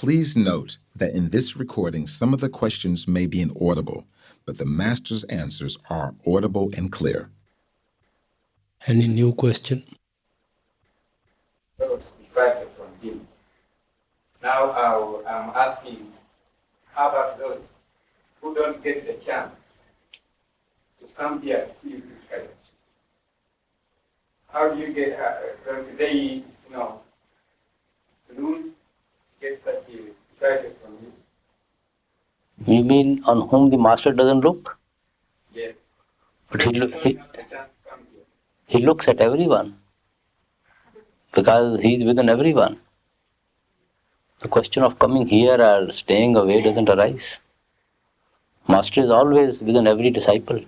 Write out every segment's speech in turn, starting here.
Please note that in this recording, some of the questions may be inaudible, but the Master's answers are audible and clear. Any new question? Those distracted from him. Now I'm asking, how about those who don't get the chance to come here to see you distracted? How do you get, do they, lose, get such distracted from you? You mean on whom the master doesn't look? Yes. But They don't have the chance to come here. he looks at everyone because he is within everyone. The question of coming here or staying away doesn't arise. Master is always within every disciple.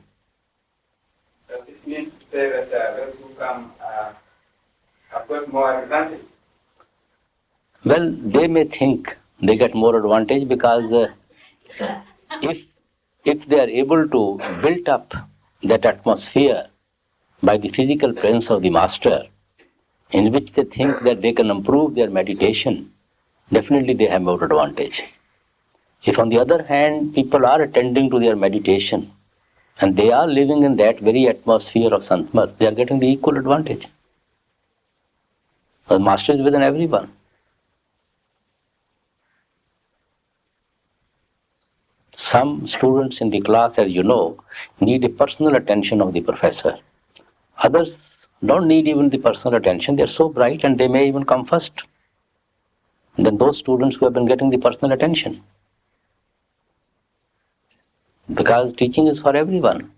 Does it mean to say that those who come have got more advantage? Well, they may think they get more advantage because if they are able to build up that atmosphere by the physical presence of the master, in which they think that they can improve their meditation, definitely they have more advantage. If on the other hand, people are attending to their meditation and they are living in that very atmosphere of Santmat, they are getting the equal advantage. The master is within everyone. Some students in the class, as you know, need a personal attention of the professor. Others don't need even the personal attention. They are so bright and they may even come first than those students who have been getting the personal attention. Because teaching is for everyone.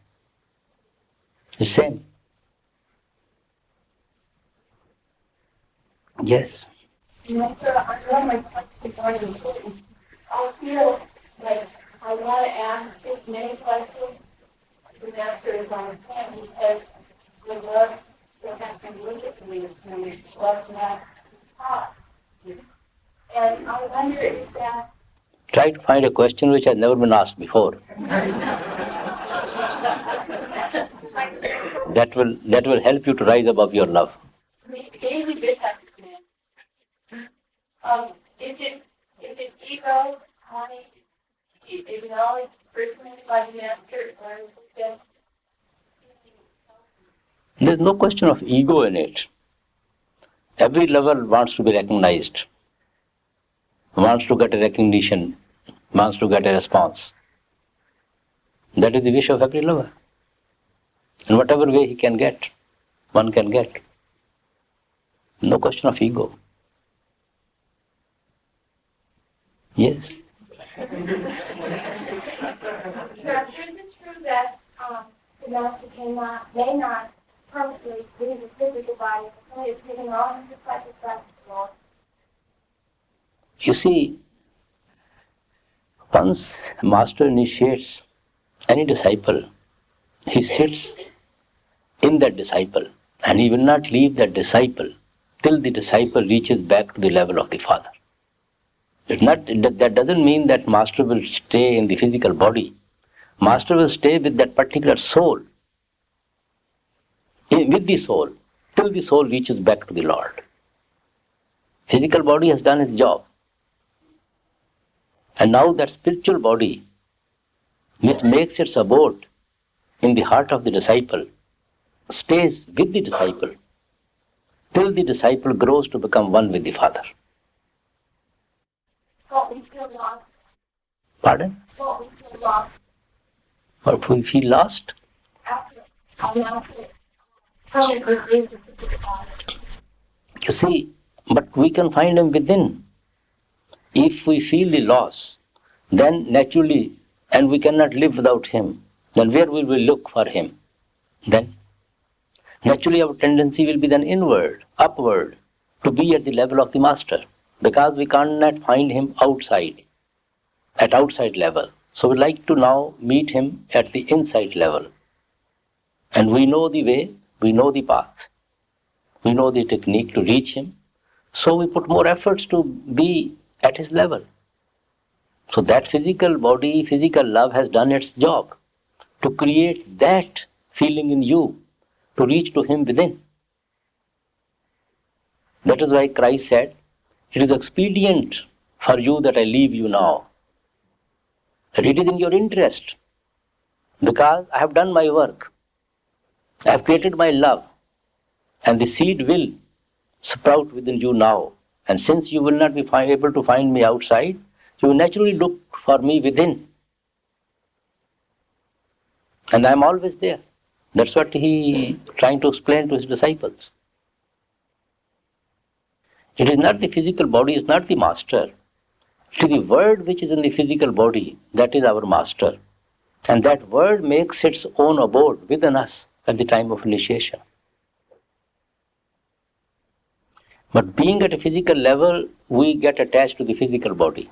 The same. Yes. Master, I know my question is very important. I feel like I want to ask as many questions the Master is on his hand because the love that has been looked me is love not taught. And I wonder if that. Try to find a question which has never been asked before. That will help you to rise above your love. Daily business. Is it ego, money, acknowledged personally by the Master, or is it just? There's no question of ego in it. Every lover wants to be recognized, wants to get a recognition, wants to get a response. That is the wish of every lover. In whatever way he can get, one can get. No question of ego. Yes. Now, is it true that the Master may not permanently leave the physical body, only is giving all his disciples back to the Lord? You see, once Master initiates any disciple, he sits in that disciple and he will not leave that disciple till the disciple reaches back to the level of the Father. That doesn't mean that Master will stay in the physical body. Master will stay with that particular soul, with the soul, till the soul reaches back to the Lord. Physical body has done its job. And now that spiritual body, which makes its abode in the heart of the disciple, stays with the disciple till the disciple grows to become one with the Father. What we feel lost. Pardon? What we feel lost Or if we feel lost? after our Master permanently leaves the physical body. You see, but we can find him within. If we feel the loss, then naturally, and we cannot live without him, then where will we look for him? Then, naturally our tendency will be then inward, upward, to be at the level of the Master, because we cannot find him outside, at outside level. So we like to now meet him at the inside level. And we know the way, we know the path, we know the technique to reach him. So we put more efforts to be at his level. So that physical body, physical love has done its job to create that feeling in you, to reach to him within. That is why Christ said, it is expedient for you that I leave you now. That it is in your interest, because I have done my work. I have created my love, and the seed will sprout within you now. And since you will not be able to find me outside, you will naturally look for me within. And I am always there. That's what he is trying to explain to his disciples. It is not the physical body, is not the master. It is the word which is in the physical body, that is our master. And that word makes its own abode within us at the time of initiation. But being at a physical level, we get attached to the physical body.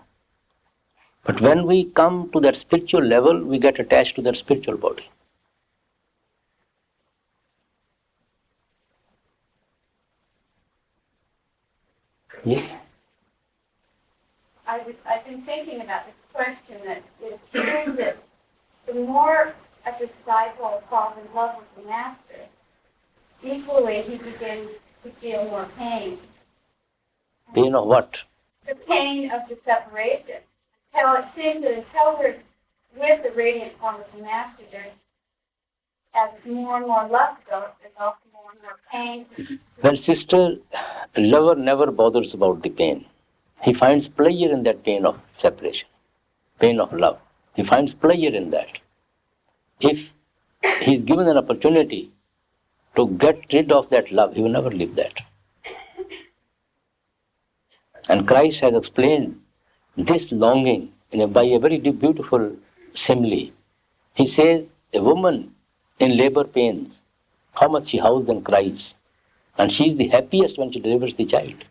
But when we come to that spiritual level, we get attached to that spiritual body. Yes? I've been thinking about this question, that it seems that the more a disciple falls in love with the master, equally he begins to feel more pain. Pain of what? The pain of the separation. Until it seems that until we're with the radiant form of the master, as more and more love develops, there's also more and more pain. Well, sister, lover never bothers about the pain. He finds pleasure in that pain of separation, pain of love. He finds pleasure in that. If he is given an opportunity to get rid of that love, he will never leave that. And Christ has explained this longing by a very beautiful simile. He says, a woman in labor pains, how much she howls and cries. And she is the happiest when she delivers the child.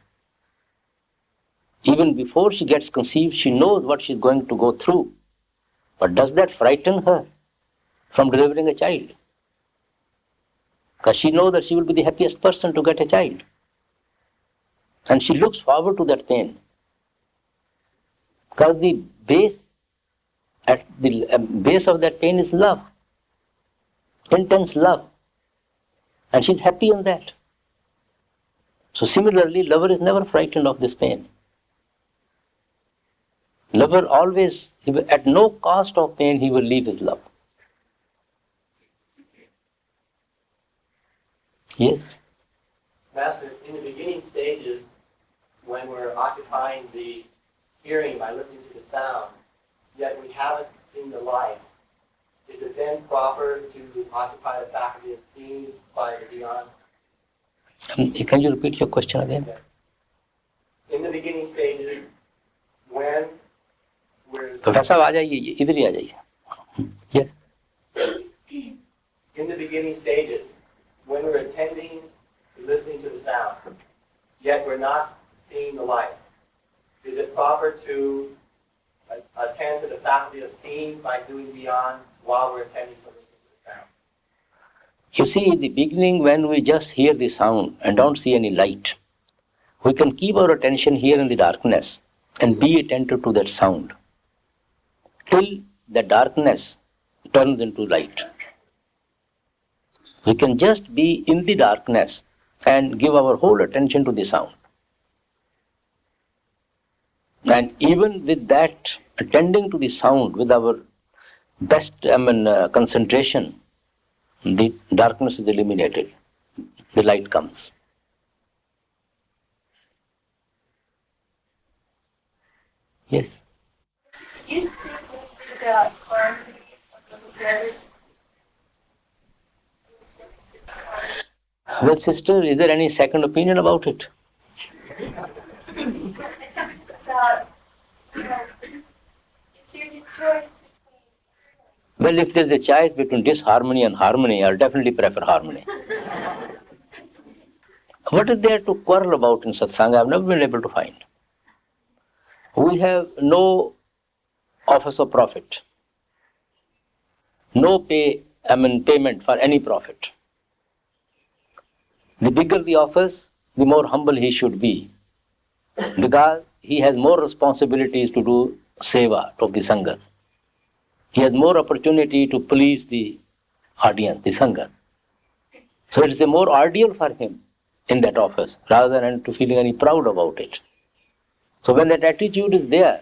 Even before she gets conceived, she knows what she is going to go through. But does that frighten her from delivering a child? Because she knows that she will be the happiest person to get a child. And she looks forward to that pain. Because the base, at the base of that pain is love. Intense love. And she's happy in that. So similarly, lover is never frightened of this pain. Lover always, at no cost of pain, he will leave his love. Yes? Master, in the beginning stages, when we're occupying the hearing by listening to the sound, yet we haven't seen the light, is it then proper to occupy the faculty of seeing by the beyond? Can you repeat your question again? Okay. In the beginning stages, when we're... Professor, आ जाइए, इधर ही आ जाइए. Yes. In the beginning stages, when we're attending, listening to the sound, yet we're not seeing the light, is it proper to attend to the faculty of seeing by doing beyond while we're attending to listening to the sound? You see, in the beginning, when we just hear the sound and don't see any light, we can keep our attention here in the darkness and be attentive to that sound till the darkness turns into light. We can just be in the darkness and give our whole attention to the sound. And even with that, attending to the sound with our best concentration, the darkness is eliminated. The light comes. Yes. You speak about clarity of the very. Well, sister, is there any second opinion about it? About, if there's a choice Well, if there's a choice between disharmony and harmony, I'll definitely prefer harmony. What is there to quarrel about in satsanga? I've never been able to find. We have no office of profit, no payment for any profit. The bigger the office, the more humble he should be, because he has more responsibilities to do seva of the sangha. He has more opportunity to please the audience, the sangha. So it is a more ideal for him in that office, rather than to feeling any proud about it. So when that attitude is there,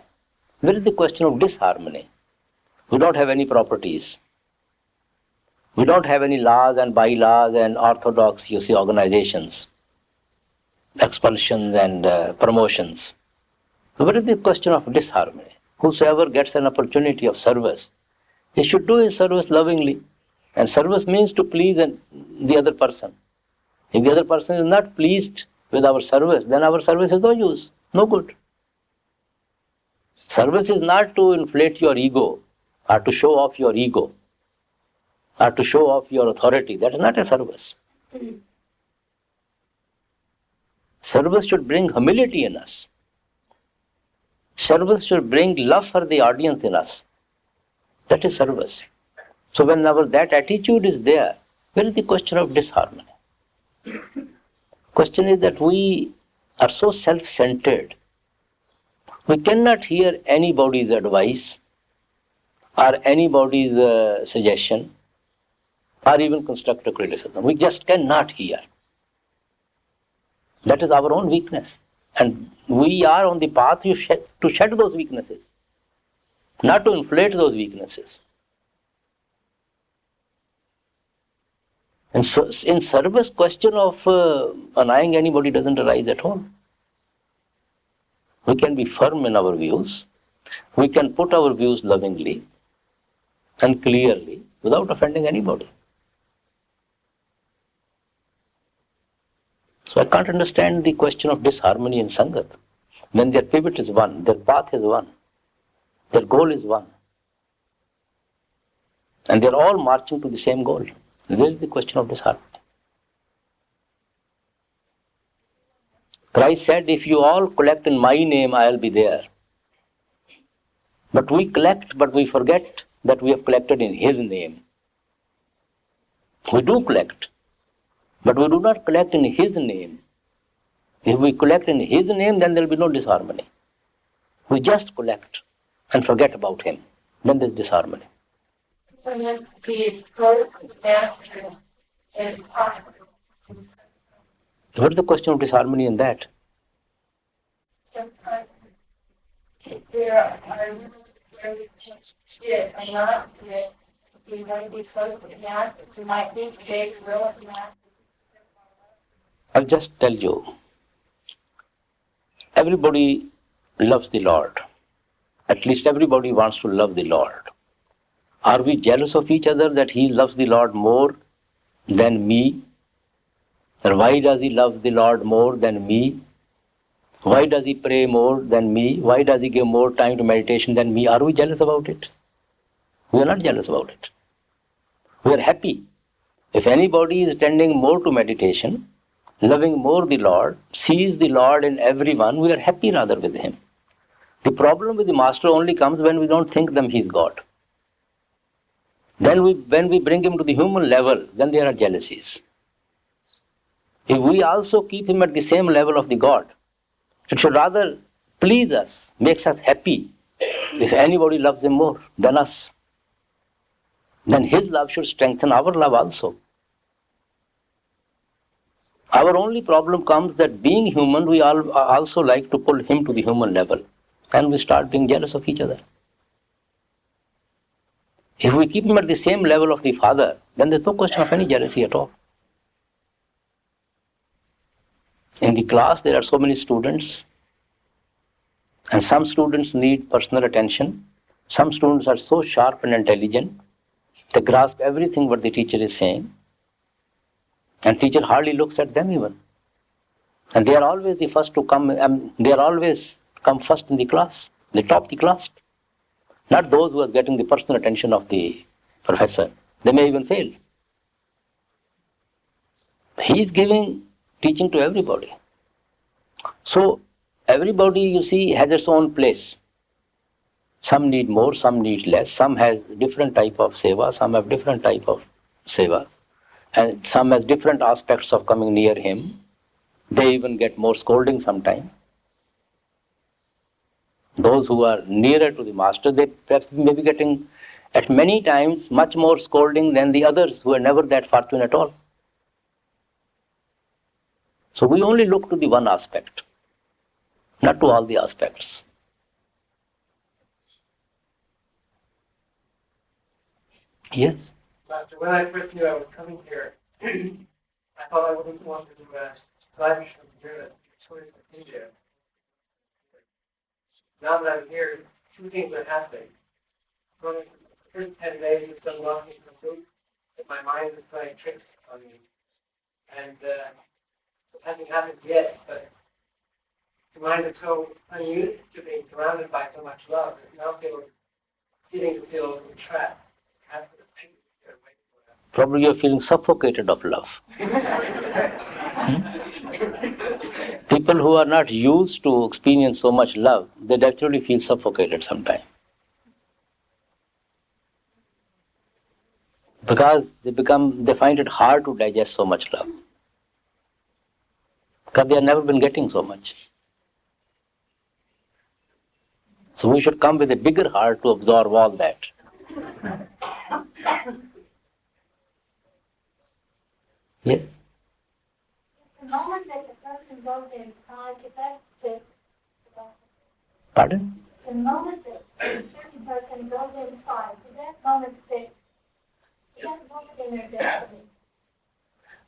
where is the question of disharmony? We don't have any properties. We don't have any laws and bylaws and orthodox, organizations, expulsions and promotions. So where is the question of disharmony? Whosoever gets an opportunity of service, he should do his service lovingly. And service means to please the other person. If the other person is not pleased with our service, then our service is no use, no good. Service is not to inflate your ego, or to show off your ego, or to show off your authority. That is not a service. Service should bring humility in us. Service should bring love for the audience in us. That is service. So whenever that attitude is there, where is the question of disharmony? Question is that we are so self-centered. We cannot hear anybody's advice or anybody's suggestion or even constructive criticism. We just cannot hear. That is our own weakness. And we are on the path to shed those weaknesses, not to inflate those weaknesses. And so in service, question of annoying anybody doesn't arise at all. We can be firm in our views. We can put our views lovingly and clearly without offending anybody. So I can't understand the question of disharmony in Sangat. When their pivot is one, their path is one, their goal is one. And they're all marching to the same goal. Where is the question of disharmony? Christ said, if you all collect in my name, I'll be there. But we collect, but we forget that we have collected in his name. We do collect, but we do not collect in his name. If we collect in his name, then there will be no disharmony. We just collect and forget about him. Then there's disharmony. And then the first master is possible. What is the question of disharmony in that? Sometimes there are where we sit and not sit. We might be close to master. We might be big, real master. I'll just tell you. Everybody loves the Lord. At least everybody wants to love the Lord. Are we jealous of each other that he loves the Lord more than me? Or why does he love the Lord more than me? Why does he pray more than me? Why does he give more time to meditation than me? Are we jealous about it? We are not jealous about it. We are happy. If anybody is tending more to meditation, loving more the Lord, sees the Lord in everyone, we are happy rather with him. The problem with the master only comes when we don't think them he is God. Then when we bring him to the human level, then there are jealousies. If we also keep him at the same level of the God, it should rather please us, makes us happy if anybody loves him more than us. Then his love should strengthen our love also. Our only problem comes that being human, we all also like to pull him to the human level. And we start being jealous of each other. If we keep him at the same level of the Father, then there's no question of any jealousy at all. In the class, there are so many students, and some students need personal attention. Some students are so sharp and intelligent, they grasp everything what the teacher is saying, and teacher hardly looks at them even. And they are always the first to come, they are always come first in the class. They top the class. Not those who are getting the personal attention of the professor. They may even fail. He is giving teaching to everybody. So everybody, you see, has its own place. Some need more, some need less. Some has different type of seva, some have different type of seva. And some has different aspects of coming near him. They even get more scolding sometimes. Those who are nearer to the master, they perhaps may be getting at many times much more scolding than the others who are never that fortunate at all. So we only look to the one aspect. not to all the aspects. Yes? Master, when I first knew I was coming here, I thought I wouldn't want to do a Spanish from here to tourist in India. Now that I'm here, two things are happening. For the first 10 days, it's done walking from food, but my mind is playing tricks on me. And it hasn't happened yet, but the mind is so unused to being surrounded by so much love, it now feeling to feel trapped. I have to think here, wait for that. Probably you're feeling suffocated of love. People who are not used to experience so much love, they actually feel suffocated sometimes. Because they find it hard to digest so much love. Because they have never been getting so much. So we should come with a bigger heart to absorb all that. Yes? The moment that the person goes inside, if that's the, Pardon? the moment that a certain person goes inside, to that moment that he has a moment in their destiny.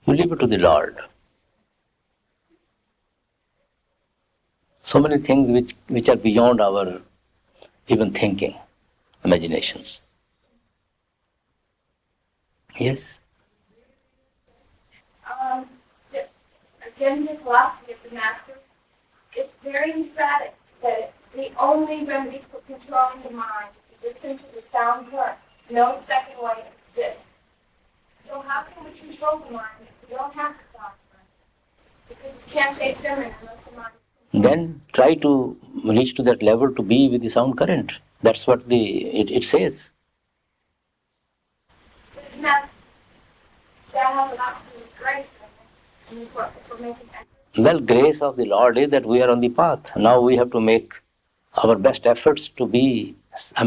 We leave it to the Lord. So many things which are beyond our even thinking, imaginations. Yes? Again, the philosophy of the Master, it's very emphatic that the only remedy for controlling the mind is to listen to the sound first. No second way exists. So how can we control the mind if we don't have the sound first? Because you can't take sermon unless the mind. Then try to reach to that level to be with the sound current. That's what it says. That has a lot to do with grace, and for making that. Well, grace of the Lord is that we are on the path. Now we have to make our best efforts to be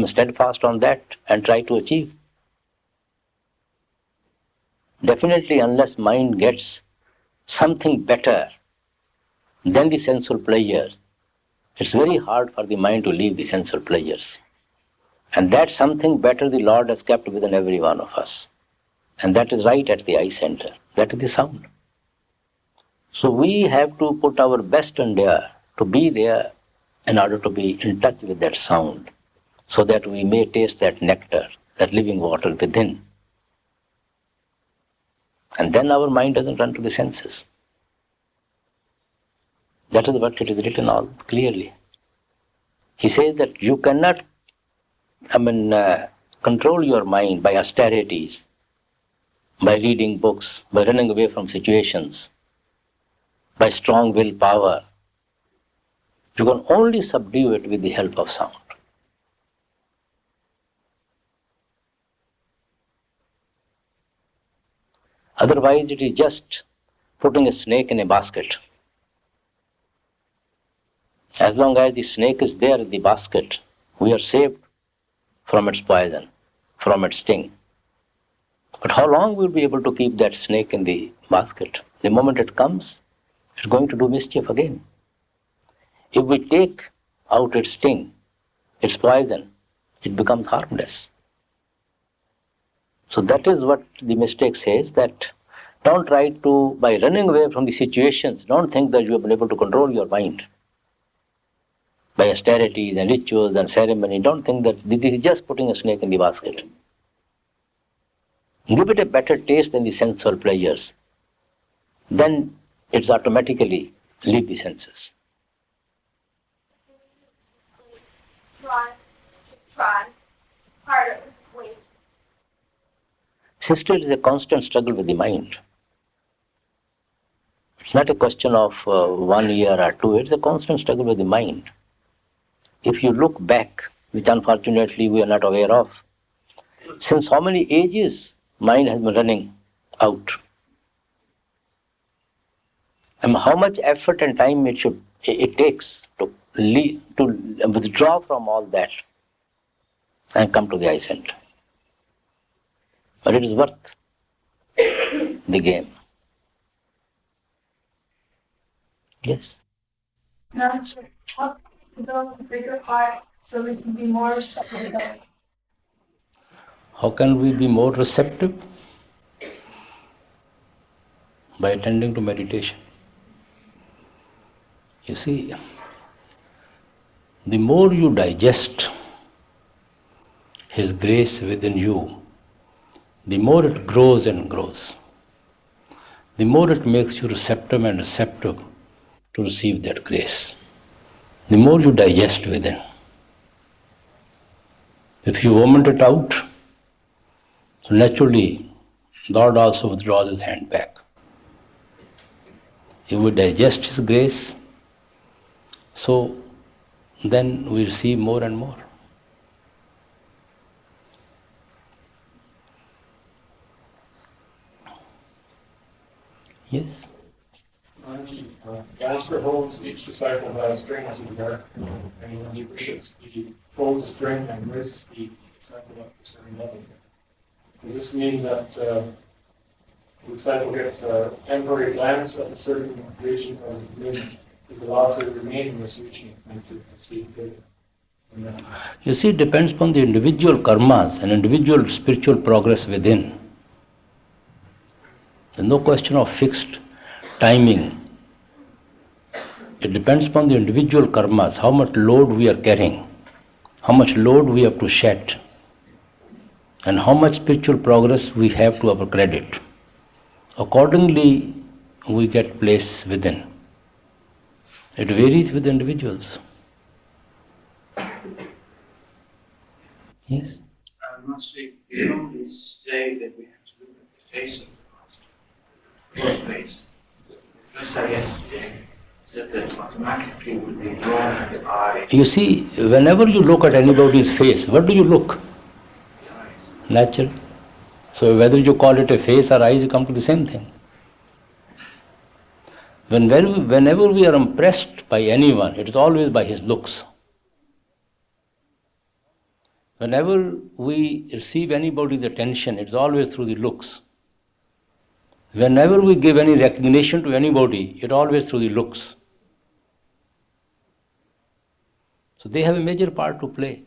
steadfast on that and try to achieve. Definitely, unless mind gets something better than the sensual pleasures, it's very hard for the mind to leave the sensual pleasures. And that something better the Lord has kept within every one of us. And that is right at the eye center. That is the sound. So we have to put our best endeavor to be there in order to be in touch with that sound, so that we may taste that nectar, that living water within. And then our mind doesn't run to the senses. That is what it is written all clearly. He says that you cannot control your mind by austerities, by reading books, by running away from situations, by strong willpower. You can only subdue it with the help of sound. Otherwise, it is just putting a snake in a basket. As long as the snake is there in the basket, we are saved from its poison, from its sting. But how long will we be able to keep that snake in the basket? The moment it comes, it's going to do mischief again. If we take out its sting, its poison, it becomes harmless. So that is what the mistake says, that don't try to, by running away from the situations, don't think that you have been able to control your mind. By austerities and rituals and ceremony, don't think that this is just putting a snake in the basket. Give it a better taste than the sensual pleasures. Then it's automatically leave the senses. Try harder, wait. Sister, it is a constant struggle with the mind. It's not a question of 1 year or 2 years, it's a constant struggle with the mind. If you look back, which unfortunately we are not aware of, since how many ages mind has been running out? And how much effort and time it takes to withdraw from all that and come to the eye center. But it is worth the game. Yes? Master, How can we develop a bigger heart so we can be more receptive? How can we be more receptive? By attending to meditation. You see, the more you digest His grace within you, the more it grows and grows. The more it makes you receptive and receptive to receive that grace. The more you digest within. If you vomit it out, so naturally, Lord also withdraws His hand back. If we digest His grace, so then we receive more and more. Yes? Master holds each disciple by a string as it were, and when he wishes, he pulls a string and raises the disciple up to a certain level. Does this mean that the disciple gets a temporary glance at a certain region of the moon, is allowed to remain in this region and to proceed further? You see, it depends upon the individual karmas and individual spiritual progress within. There's no question of fixed timing. It depends upon the individual karmas, how much load we are carrying, how much load we have to shed, and how much spiritual progress we have to our credit. Accordingly, we get place within. It varies with individuals. Yes? Master, you normally say that we have to look at the face of the Master, the face. First, I yesterday said that automatically would be drawn to the eye. You see, whenever you look at anybody's face, what do you look? Natural. So whether you call it a face or eyes, you come to the same thing. Whenever we are impressed by anyone, it is always by his looks. Whenever we receive anybody's attention, it is always through the looks. Whenever we give any recognition to anybody, it is always through the looks. So they have a major part to play.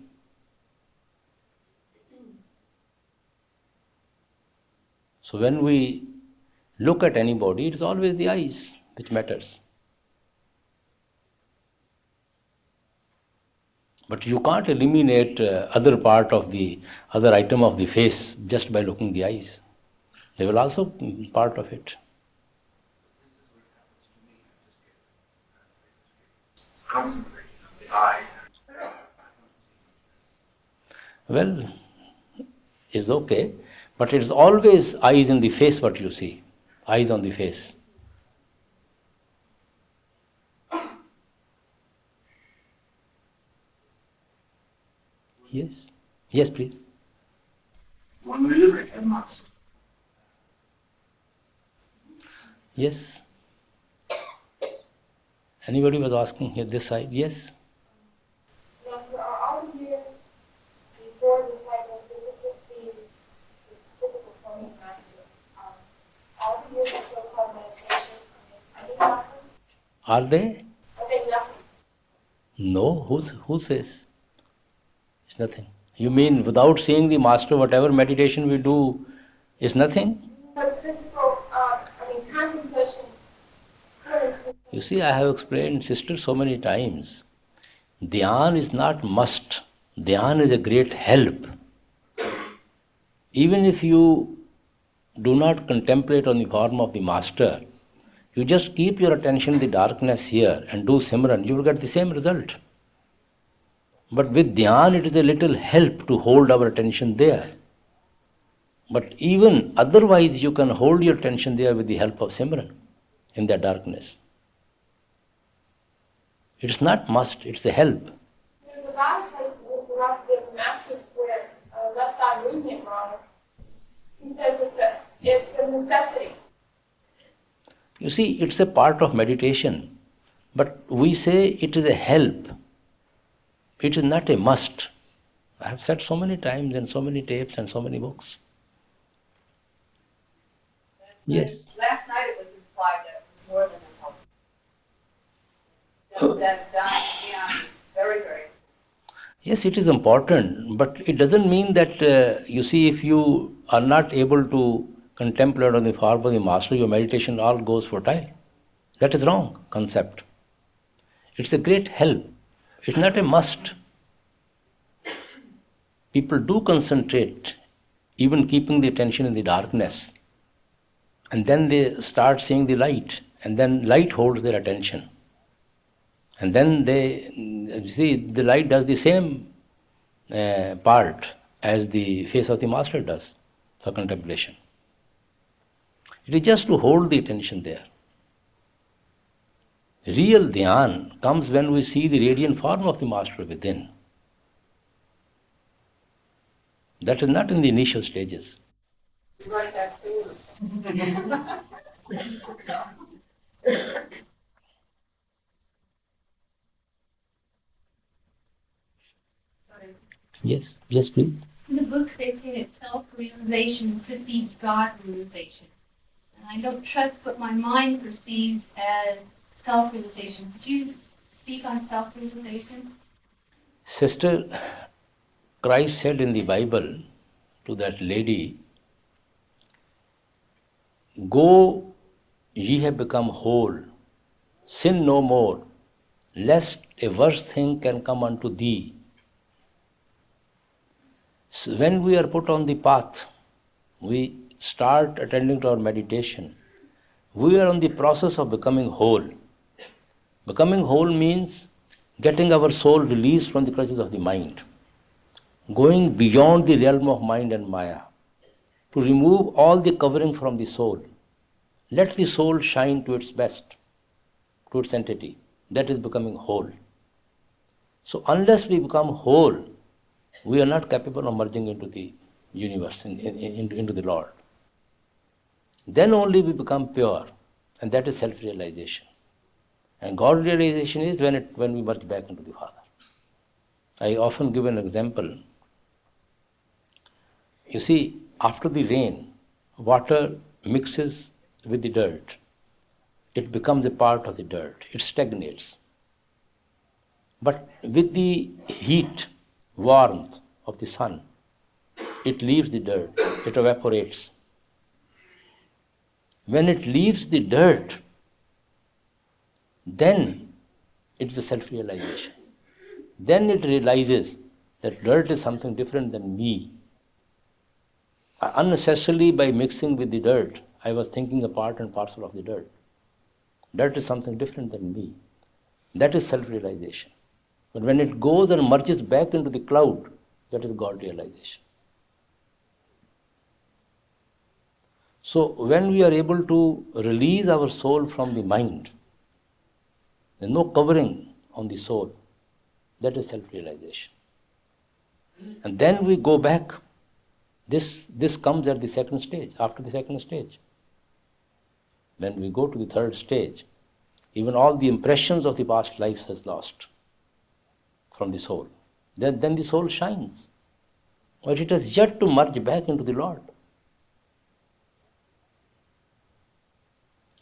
So when we look at anybody, it is always the eyes which matters. But you can't eliminate other part of the other item of the face just by looking the eyes. They will also be part of it. Concentrating on the eye. Well, it's okay, but it's always eyes in the face what you see. Eyes on the face. Yes? Yes, please. When we look at a master, Yes? Anybody was asking here this side? Yes? Master, are all the years before the disciple physically see the physical form of Master, all the years of so-called meditation, are they nothing? Are they? Are they nothing? No. Who says? It's nothing. You mean without seeing the master, whatever meditation we do is nothing? Because physical, contemplation. You see, I have explained, sister, so many times. Dhyan is not must. Dhyan is a great help. Even if you do not contemplate on the form of the master, you just keep your attention in the darkness here and do Simran, you will get the same result. But with Dhyan, it is a little help to hold our attention there. But even otherwise, you can hold your attention there with the help of Simran in that darkness. It's not must, it's a help. There's a lot of places with the Master's where left eye movement wrong. He says it's a necessity. You see, it's a part of meditation, but we say it is a help. It is not a must. I have said so many times in so many tapes and so many books. Yes. Last night it was implied that it was more than a help. that is very, very. Yes, it is important, but it doesn't mean that, you see, if you are not able to contemplate on the form of the Master, your meditation all goes fertile. That is wrong concept. It's a great help. It's not a must. People do concentrate, even keeping the attention in the darkness. And then they start seeing the light, and then light holds their attention. And then you see, the light does the same part as the face of the Master does for contemplation. It is just to hold the attention there. Real dhyan comes when we see the radiant form of the Master within. That is not in the initial stages. Right, that too. Yes, please. In the books they say that self-realization precedes God-realization. And I don't trust what my mind perceives as self-realization. Could you speak on self-realization? Sister, Christ said in the Bible to that lady, "Go, ye have become whole, sin no more, lest a worse thing can come unto thee." So when we are put on the path, we start attending to our meditation, we are on the process of becoming whole. Becoming whole means getting our soul released from the clutches of the mind, going beyond the realm of mind and Maya, to remove all the covering from the soul. Let the soul shine to its best, to its entity. That is becoming whole. So unless we become whole, we are not capable of merging into the universe, into the Lord. Then only we become pure, and that is self-realization. And God-realization is when we merge back into the Father. I often give an example. You see, after the rain, water mixes with the dirt. It becomes a part of the dirt. It stagnates. But with the heat, warmth of the sun, it leaves the dirt. It evaporates. When it leaves the dirt, then it's a self-realization. Then it realizes that dirt is something different than me. Unnecessarily, by mixing with the dirt, I was thinking a part and parcel of the dirt. Dirt is something different than me. That is self-realization. But when it goes and merges back into the cloud, that is God-realization. So when we are able to release our soul from the mind, there is no covering on the soul, that is self-realization. And then we go back. This comes at the second stage, after the second stage. When we go to the third stage, even all the impressions of the past lives is lost from the soul. Then the soul shines. But it has yet to merge back into the Lord.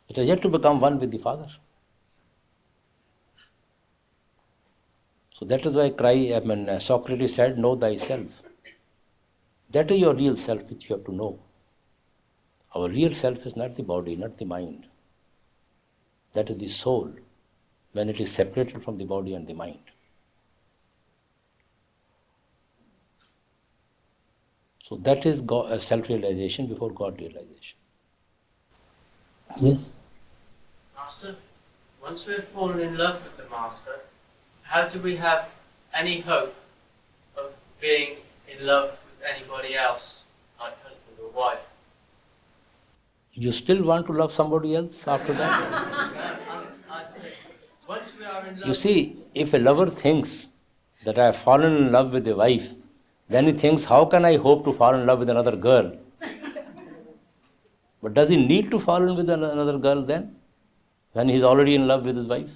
It has yet to become one with the Father. So that is why Socrates said, know thyself. That is your real self which you have to know. Our real self is not the body, not the mind. That is the soul, when it is separated from the body and the mind. So that is self-realization before God-realization. Yes? Master, once we've fallen in love with the Master, how do we have any hope of being in love with anybody else, like husband or wife? You still want to love somebody else after that? I'm saying, once we are in love... You see, if a lover thinks that I have fallen in love with a wife, then he thinks, how can I hope to fall in love with another girl? But does he need to fall in with another girl then? When he is already in love with his wife?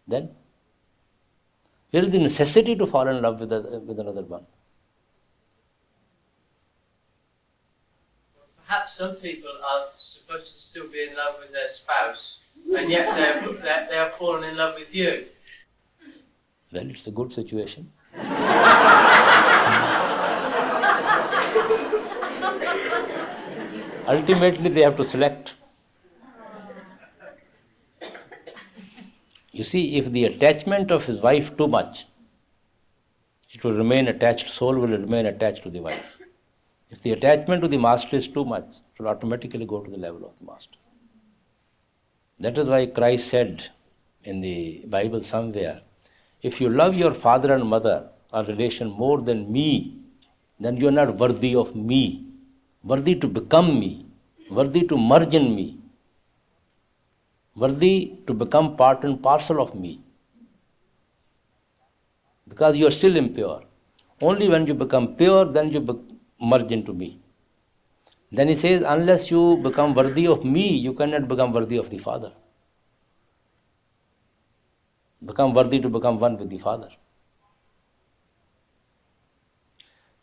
Then? Where is the necessity to fall in love with another one? Perhaps some people are supposed to still be in love with their spouse And yet they're fallen in love with you. Well, it's a good situation. Ultimately, they have to select. You see, if the attachment of his wife too much, it will remain attached, soul will remain attached to the wife. If the attachment to the master is too much, it will automatically go to the level of the master. That is why Christ said in the Bible somewhere, if you love your father and mother or relation more than me, then you are not worthy of me, worthy to become me, worthy to merge in me, worthy to become part and parcel of me. Because you are still impure. Only when you become pure, then you merge into me. Then he says, unless you become worthy of me, you cannot become worthy of the Father. Become worthy to become one with the Father.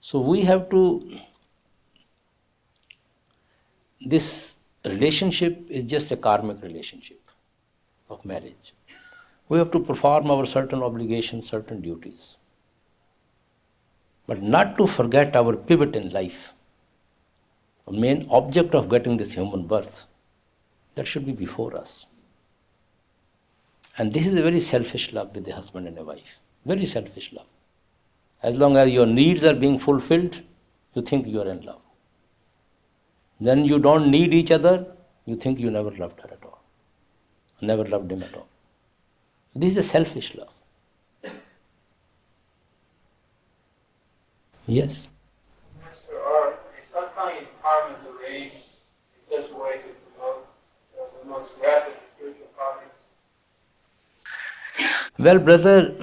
So we have to, this relationship is just a karmic relationship of marriage. We have to perform our certain obligations, certain duties. But not to forget our pivot in life. The main object of getting this human birth, that should be before us. And this is a very selfish love with a husband and a wife. Very selfish love. As long as your needs are being fulfilled, you think you are in love. Then you don't need each other, you think you never loved her at all. Never loved him at all. This is a selfish love. Yes? Master, are the satsang karma is arranged in such a way to promote the most rapid spiritual progress? Well, brother,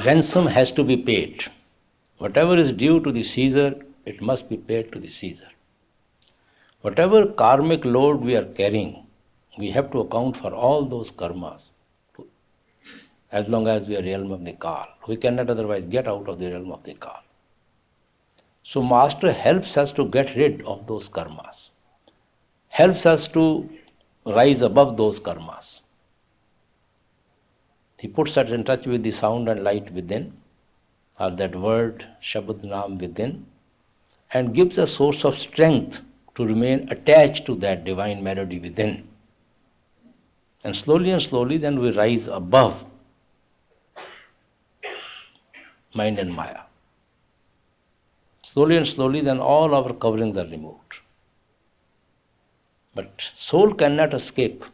ransom has to be paid. Whatever is due to the Caesar, it must be paid to the Caesar. Whatever karmic load we are carrying, we have to account for all those karmas as long as we are realm of the Kal. We cannot otherwise get out of the realm of the Kal. So Master helps us to get rid of those karmas, helps us to rise above those karmas. He puts us in touch with the sound and light within, or that word, Shabad Naam within, and gives a source of strength to remain attached to that divine melody within. And slowly then we rise above mind and Maya. Slowly then all our coverings are removed. But soul cannot escape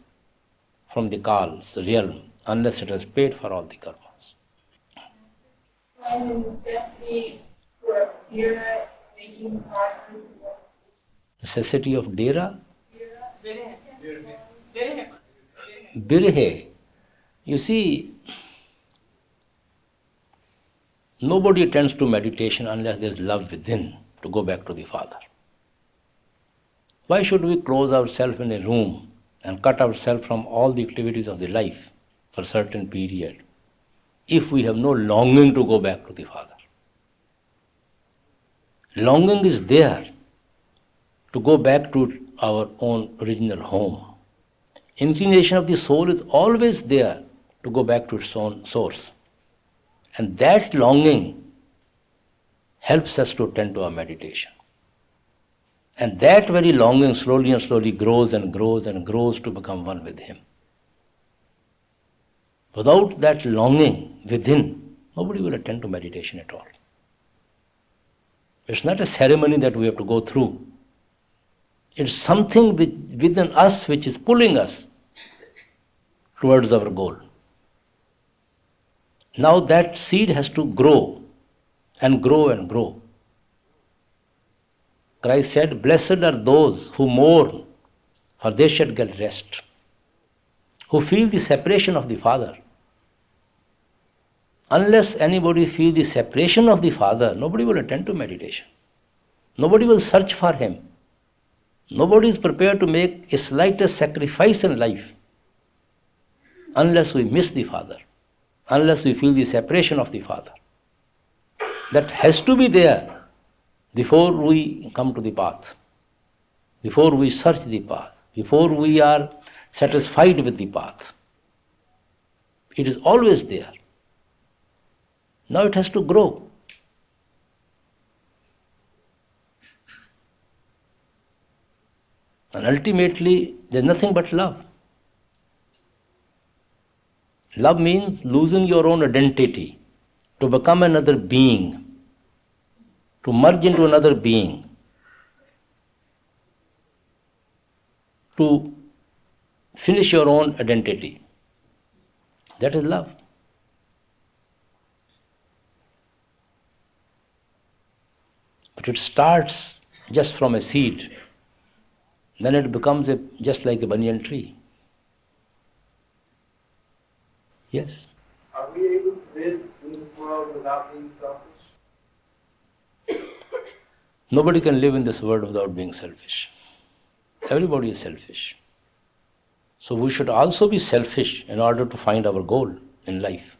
from the Kal's realm unless it has paid for all the karmas. Necessity of Dera? Birhe. You see, nobody attends to meditation unless there is love within to go back to the Father. Why should we close ourselves in a room and cut ourselves from all the activities of the life for a certain period if we have no longing to go back to the Father? Longing is there to go back to our own original home. Inclination of the soul is always there to go back to its own source. And that longing helps us to attend to our meditation. And that very longing slowly grows and grows and grows to become one with Him. Without that longing within, nobody will attend to meditation at all. It's not a ceremony that we have to go through. It's something within us which is pulling us towards our goal. Now that seed has to grow and grow and grow. Christ said, blessed are those who mourn, for they shall get rest. Who feel the separation of the Father. Unless anybody feels the separation of the Father, nobody will attend to meditation. Nobody will search for Him. Nobody is prepared to make a slightest sacrifice in life unless we miss the Father, unless we feel the separation of the Father. That has to be there before we come to the path, before we search the path, before we are satisfied with the path. It is always there. Now it has to grow. And ultimately, there's nothing but love. Love means losing your own identity, to become another being, to merge into another being, to finish your own identity. That is love. But it starts just from a seed. Then it becomes just like a banyan tree. Yes. Are we able to live in this world without being selfish? Nobody can live in this world without being selfish. Everybody is selfish. So we should also be selfish in order to find our goal in life.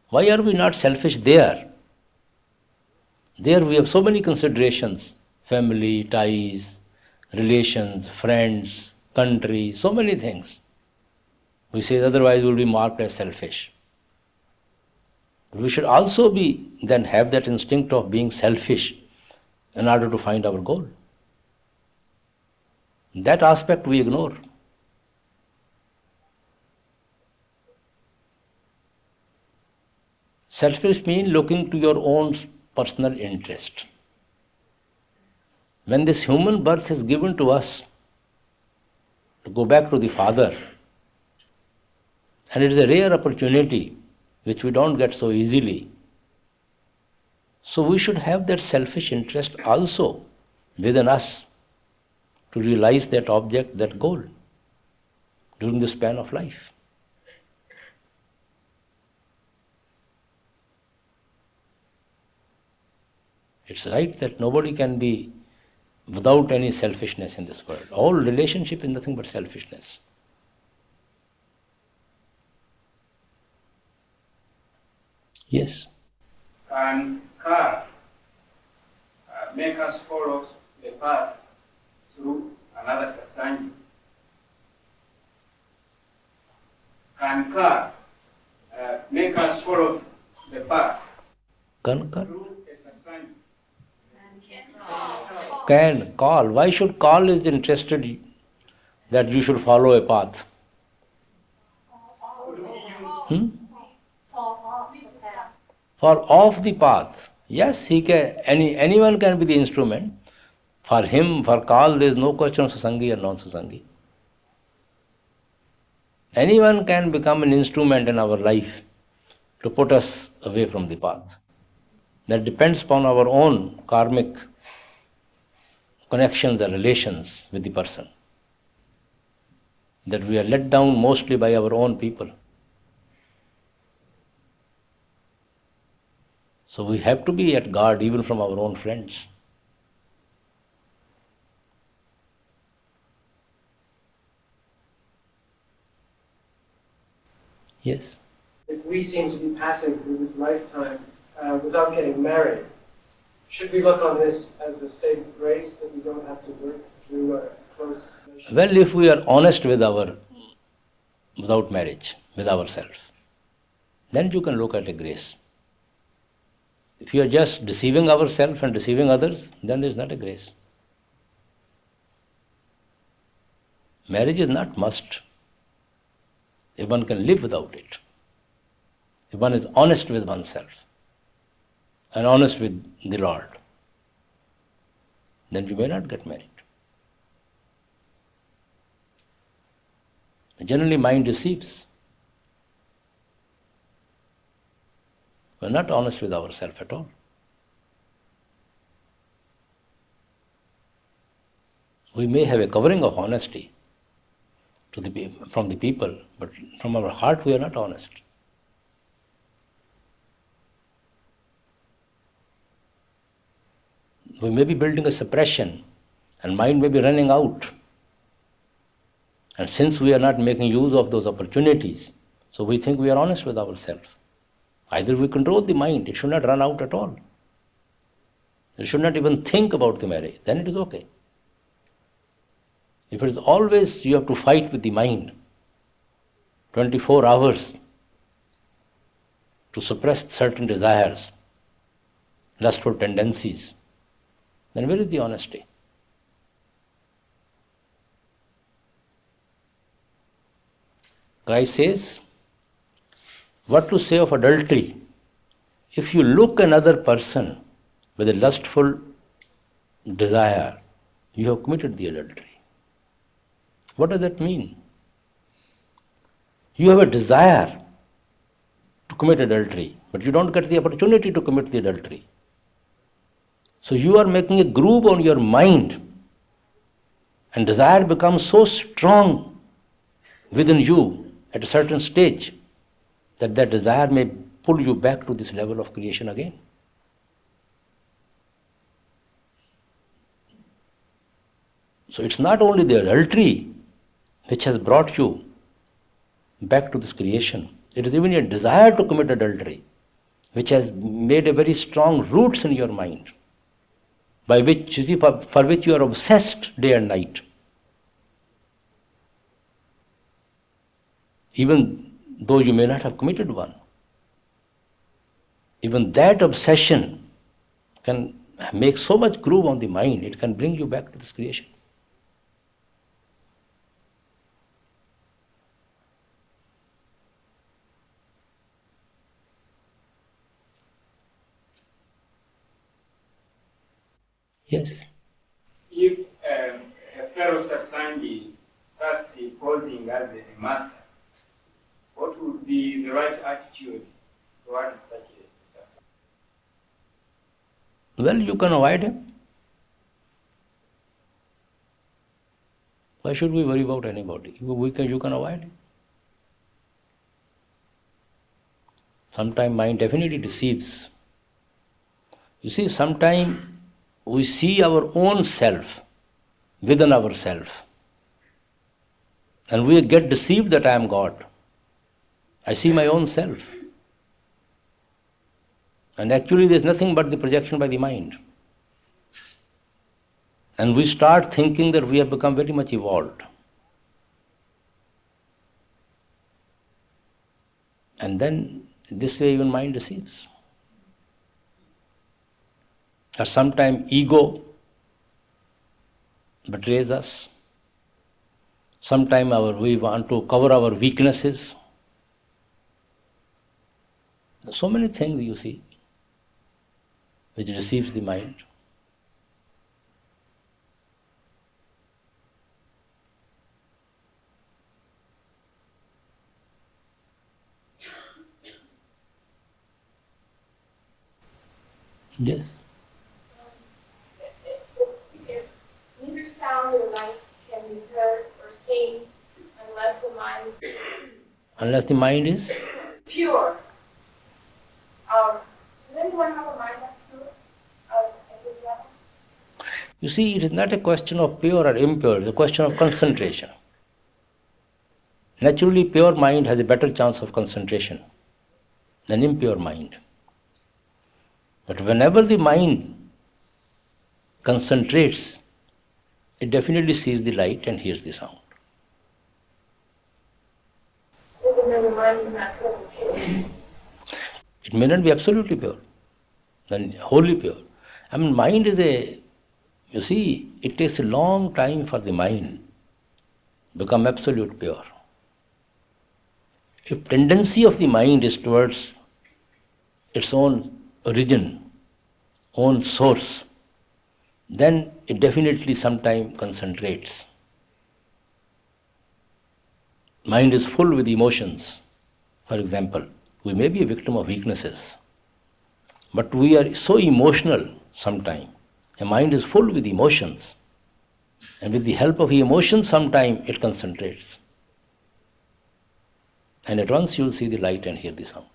Why are we not selfish there? There we have so many considerations, family, ties, relations, friends, country, so many things. We say otherwise we will be marked as selfish. We should also then have that instinct of being selfish in order to find our goal. That aspect we ignore. Selfish means looking to your own personal interest. When this human birth is given to us, to go back to the Father, and it is a rare opportunity which we don't get so easily. So we should have that selfish interest also within us to realize that object, that goal during the span of life. It's right that nobody can be without any selfishness in this world. All relationship is nothing but selfishness. Yes. Can car make us follow the path through another sasangi? Can car make us follow the path through a sasangi? Can call. Why should call is interested that you should follow a path? For off the path. Yes, he can. Anyone can be the instrument. For him, for call, there is no question of sasangi or non-sasangi. Anyone can become an instrument in our life to put us away from the path. That depends upon our own karmic connections and relations with the person. That we are let down mostly by our own people. So we have to be at guard even from our own friends. Yes. If we seem to be passing through this lifetime without getting married, should we look on this as a state of grace that we don't have to work through a close relationship? Well, if we are honest without marriage, with ourselves, then you can look at a grace. If you are just deceiving ourselves and deceiving others, then there is not a grace. Marriage is not must. If one can live without it, if one is honest with oneself and honest with the Lord, then you may not get married. Generally, mind deceives. We are not honest with ourselves at all. We may have a covering of honesty from the people, but from our heart we are not honest. We may be building a suppression, and mind may be running out. And since we are not making use of those opportunities, so we think we are honest with ourselves. Either we control the mind, it should not run out at all. It should not even think about the marriage, then it is okay. If it is always you have to fight with the mind, 24 hours, to suppress certain desires, lustful tendencies, then where is the honesty? Christ says, what to say of adultery? If you look another person with a lustful desire, you have committed the adultery. What does that mean? You have a desire to commit adultery, but you don't get the opportunity to commit the adultery. So you are making a groove on your mind, and desire becomes so strong within you at a certain stage that that desire may pull you back to this level of creation again. So it's not only the adultery which has brought you back to this creation, it is even your desire to commit adultery which has made a very strong roots in your mind, by which, you see, for which you are obsessed day and night. Even though you may not have committed one, even that obsession can make so much groove on the mind, it can bring you back to this creation. Yes. If a fellow satsangi starts posing as a master, what would be the right attitude towards such a satsangi? Well, you can avoid him. Why should we worry about anybody? You can avoid him. Sometimes mind definitely deceives. You see, sometimes we see our own self within ourselves, and we get deceived that I am God. I see my own self. And actually there is nothing but the projection by the mind. And we start thinking that we have become very much evolved. And then this way even mind deceives. Or sometimes ego betrays us. Sometimes we want to cover our weaknesses. So many things you see which deceives the mind. Yes. If neither sound or light can be heard or seen unless the mind is Unless the mind is pure. Does anyone have a mind that's pure at this level? You see, it is not a question of pure or impure, it is a question of concentration. Naturally, pure mind has a better chance of concentration than impure mind. But whenever the mind concentrates, it definitely sees the light and hears the sound. Even though the mind is not totally pure. It may not be absolutely pure, then wholly pure. I mean, mind is you see, it takes a long time for the mind to become absolute pure. If tendency of the mind is towards its own origin, own source, then it definitely sometimes concentrates. Mind is full with emotions. For example, we may be a victim of weaknesses, but we are so emotional sometimes. A mind is full with emotions, and with the help of emotions sometimes it concentrates. And at once you will see the light and hear the sound.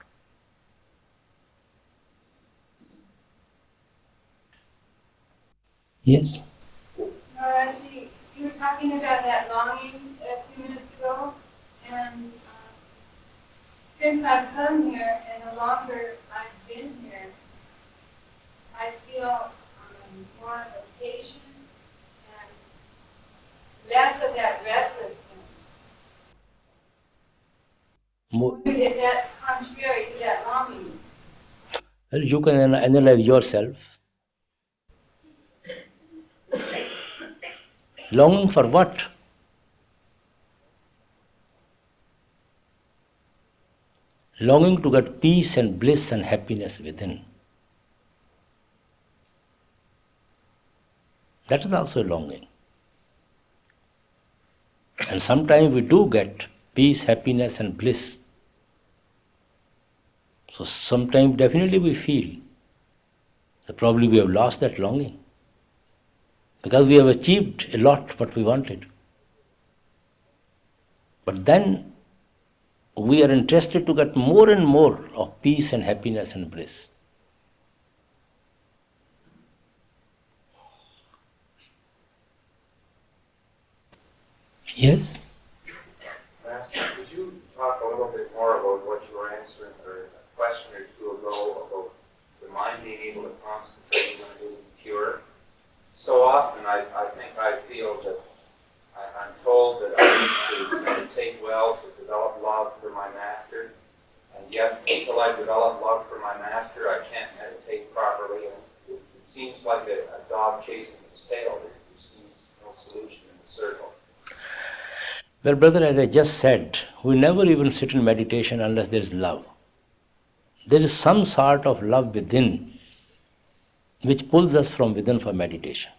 Yes? Maharaji, you were talking about that longing a few minutes ago, and since I've come here and the longer I've been here, I feel more of patience and less of Well, you can analyze yourself. Longing for what? Longing to get peace and bliss and happiness within. That is also a longing. And sometimes we do get peace, happiness and bliss. So sometimes definitely we feel that probably we have lost that longing. Because we have achieved a lot what we wanted. But then we are interested to get more and more of peace and happiness and bliss. Yes? Master, could you talk a little bit more about what you were answering for a question or two ago about the mind being able to concentrate when it isn't pure? So often I think I feel that I'm told that I need to meditate well to develop love for my master, and yet until I develop love for my master, I can't meditate properly, and it seems like a dog chasing its tail. There seems no solution in the circle. Well, brother, as I just said, we never even sit in meditation unless there is love. There is some sort of love within which pulls us from within for meditation.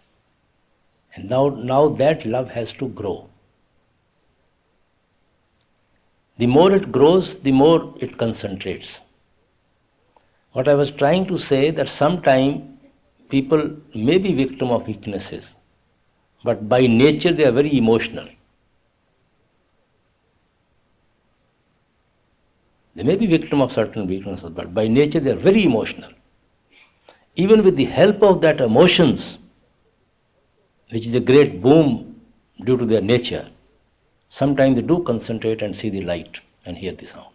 And now that love has to grow. The more it grows, the more it concentrates. What I was trying to say that sometimes people may be victim of weaknesses, but by nature they are very emotional. They may be victim of certain weaknesses, but by nature they are very emotional. Even with the help of that emotions, which is a great boom due to their nature, sometimes they do concentrate and see the light and hear the sound.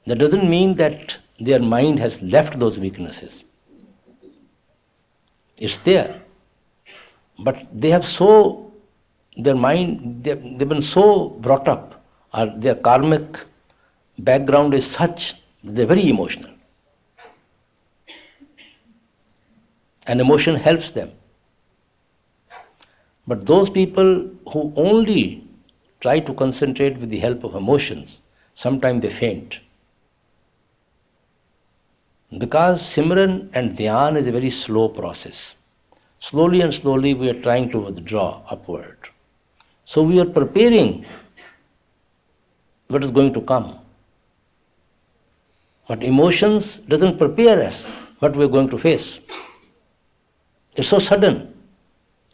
That doesn't mean that their mind has left those weaknesses. It's there. But they have their mind, they've been so brought up, or their karmic background is such that they're very emotional. And emotion helps them. But those people who only try to concentrate with the help of emotions, sometimes they faint. Because Simran and Dhyan is a very slow process. Slowly and slowly we are trying to withdraw upward. So we are preparing what is going to come. But emotions doesn't prepare us what we are going to face. It's so sudden.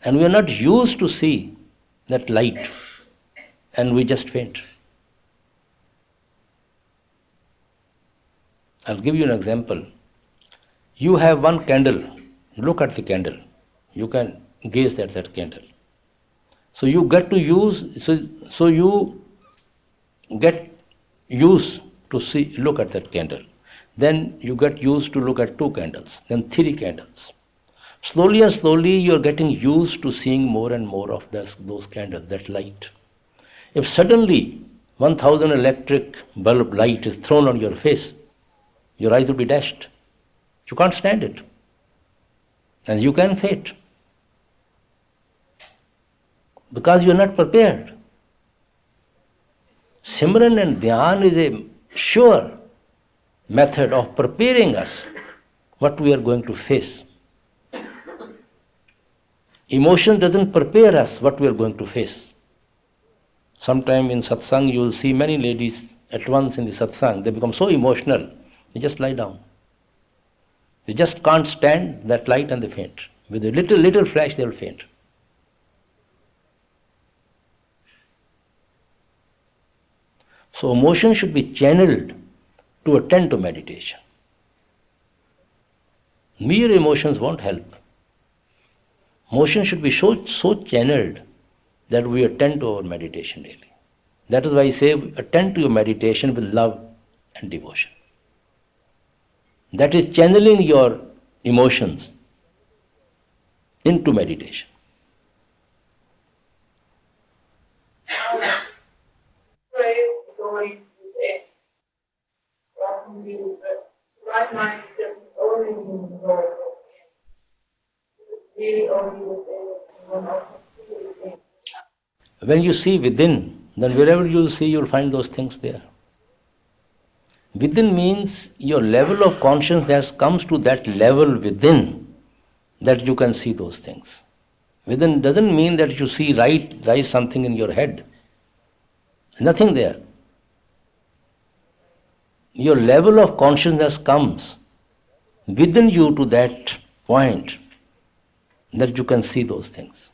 And we are not used to see that light. And we just faint. I'll give you an example. You have one candle. Look at the candle. You can gaze at that candle. So you get to use, so you get used to look at that candle. Then you get used to look at 2 candles, then 3 candles. Slowly and slowly you are getting used to seeing more and more of those candles, that light. If suddenly 1000 electric bulb light is thrown on your face, your eyes will be dashed. You can't stand it. And you can faint. Because you are not prepared. Simran and Dhyan is a sure method of preparing us what we are going to face. Emotion doesn't prepare us what we are going to face. Sometime in satsang you will see many ladies at once in the satsang, they become so emotional, they just lie down. They just can't stand that light and they faint. With a little flash they will faint. So emotion should be channeled to attend to meditation. Mere emotions won't help. Motion should be so channeled that we attend to our meditation daily. That is why I say attend to your meditation with love and devotion. That is channeling your emotions into meditation. Pray going to from you, but my mind doesn't only mean the Lord within. Really only within, and one also see within. When you see within, then wherever you see, you'll find those things there. Within means your level of consciousness comes to that level within that you can see those things. Within doesn't mean that you see right something in your head. Nothing there. Your level of consciousness comes within you to that point that you can see those things.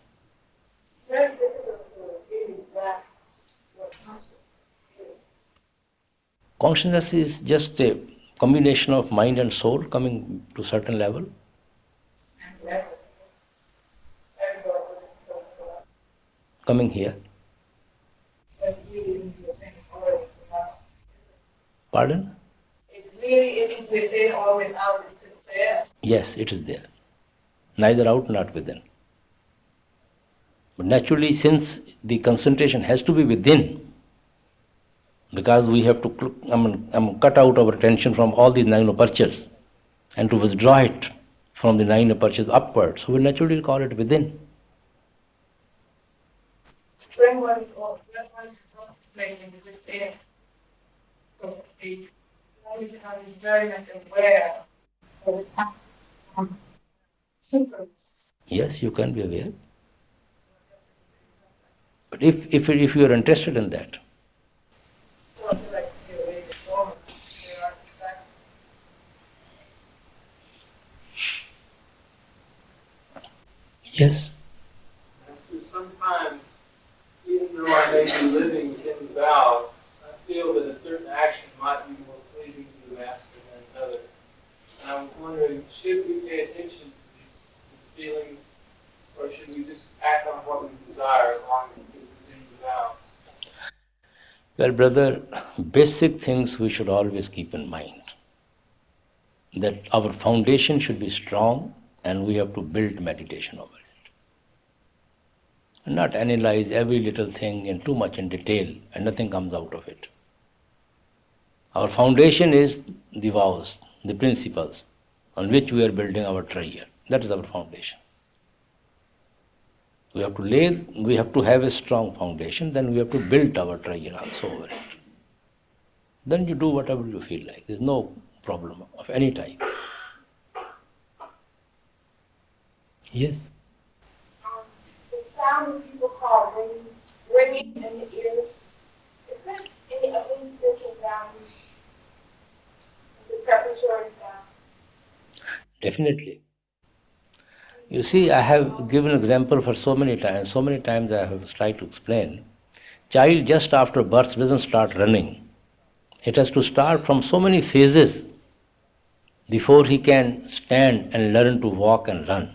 Very difficult to really grasp what consciousness is. Consciousness is just a combination of mind and soul coming to a certain level. Coming here. Pardon? It really isn't within or without, it's just there. Yes, it is there. Neither out, not within. But naturally, since the concentration has to be within, because we have to cut out our attention from all these nine apertures and to withdraw it from the nine apertures upwards, so we naturally call it within. When one is contemplating within, so to speak, one becomes very much aware of the super. Yes, you can be aware. But if you are interested in that, yes. Sometimes, even though I may be living in the vows, I feel that a certain action might be more pleasing to the Master than another. And I was wondering, should we pay attention to these feelings, or should we just act on what we desire as long as it is within the vows? Well, brother, basic things we should always keep in mind. That our foundation should be strong and we have to build meditation over it. And not analyze every little thing in too much in detail and nothing comes out of it. Our foundation is the vows, the principles on which we are building our treasure. That is our foundation. We have to have a strong foundation, then we have to build our treasure also over it. Then you do whatever you feel like. There's no problem of any type. Yes? The sound that people call ringing in the ears, is that any of these spiritual values? Is it preparatory sound? Definitely. You see, I have given example for so many times I have tried to explain. Child just after birth doesn't start running. It has to start from so many phases before he can stand and learn to walk and run.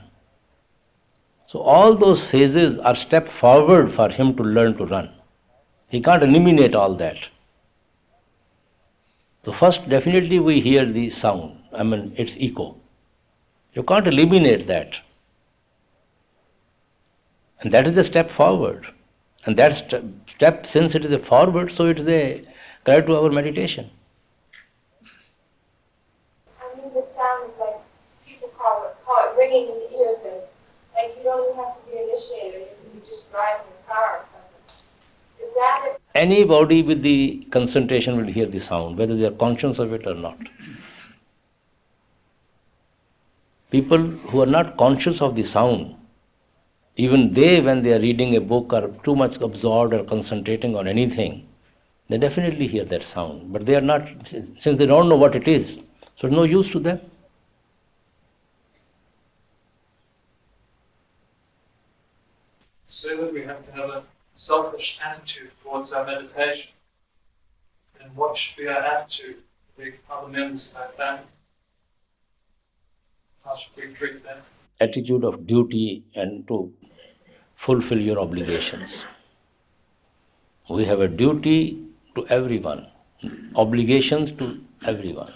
So all those phases are step forward for him to learn to run. He can't eliminate all that. So first, definitely we hear the sound, its echo. You can't eliminate that. And that is the step forward. And that step, since it is a forward, so it is a guide to our meditation. I mean, the sound is like people call it ringing in the ears, and like you don't even have to be initiated, you can just drive in a car or something. Is that it? Anybody with the concentration will hear the sound, whether they are conscious of it or not. People who are not conscious of the sound, even they, when they are reading a book, are too much absorbed or concentrating on anything, they definitely hear that sound. But they are not, since they don't know what it is, so it's no use to them. Say that we have to have a selfish attitude towards our meditation. And what should be our attitude to the other members of our family? How should we treat them? Attitude of duty and to fulfill your obligations. We have a duty to everyone, obligations to everyone,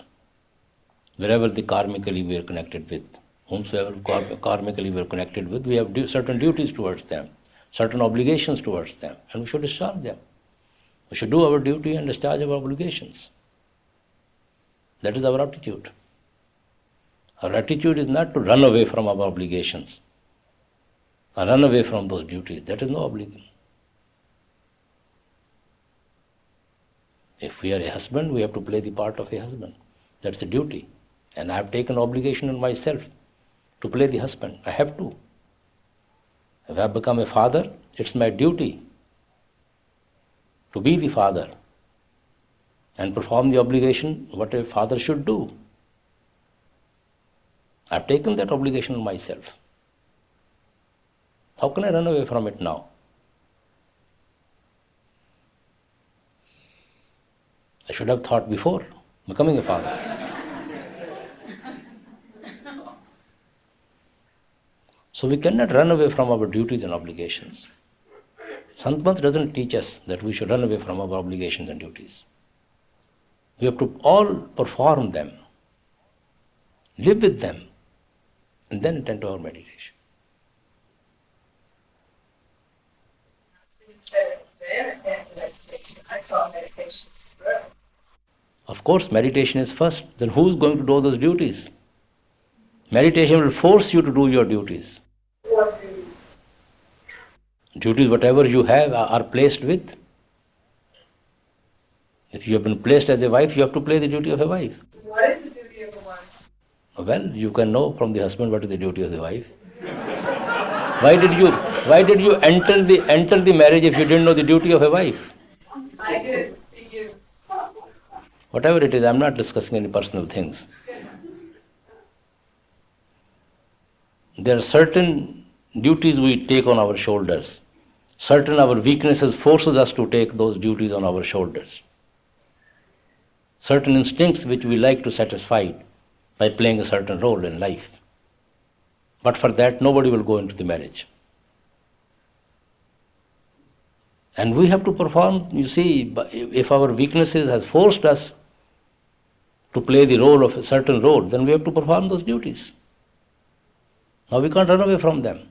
wherever the karmically we are connected with, whomsoever karmically we are connected with, we have certain duties towards them, certain obligations towards them, and we should discharge them. We should do our duty and discharge our obligations. That is our attitude. Our attitude is not to run away from our obligations or run away from those duties. That is no obligation. If we are a husband, we have to play the part of a husband. That's a duty. And I have taken obligation on myself to play the husband. I have to. If I have become a father, it's my duty to be the father and perform the obligation what a father should do. I've taken that obligation on myself. How can I run away from it now? I should have thought before becoming a father. So we cannot run away from our duties and obligations. Sant Panth doesn't teach us that we should run away from our obligations and duties. We have to all perform them, live with them, and then attend to our meditation. I thought meditation first. Of course, meditation is first. Then who's going to do those duties? Meditation will force you to do your duties. What duties? Duties, whatever you have, are placed with. If you have been placed as a wife, you have to play the duty of a wife. What is the duty of a wife? Well, you can know from the husband what is the duty of the wife. Why did you enter the marriage if you didn't know the duty of a wife? I did to you. Whatever it is, I'm not discussing any personal things. There are certain duties we take on our shoulders. Certain our weaknesses forces us to take those duties on our shoulders. Certain instincts which we like to satisfy by playing a certain role in life. But for that, nobody will go into the marriage. And we have to perform, you see, if our weaknesses has forced us to play the role of a certain role, then we have to perform those duties. Now we can't run away from them.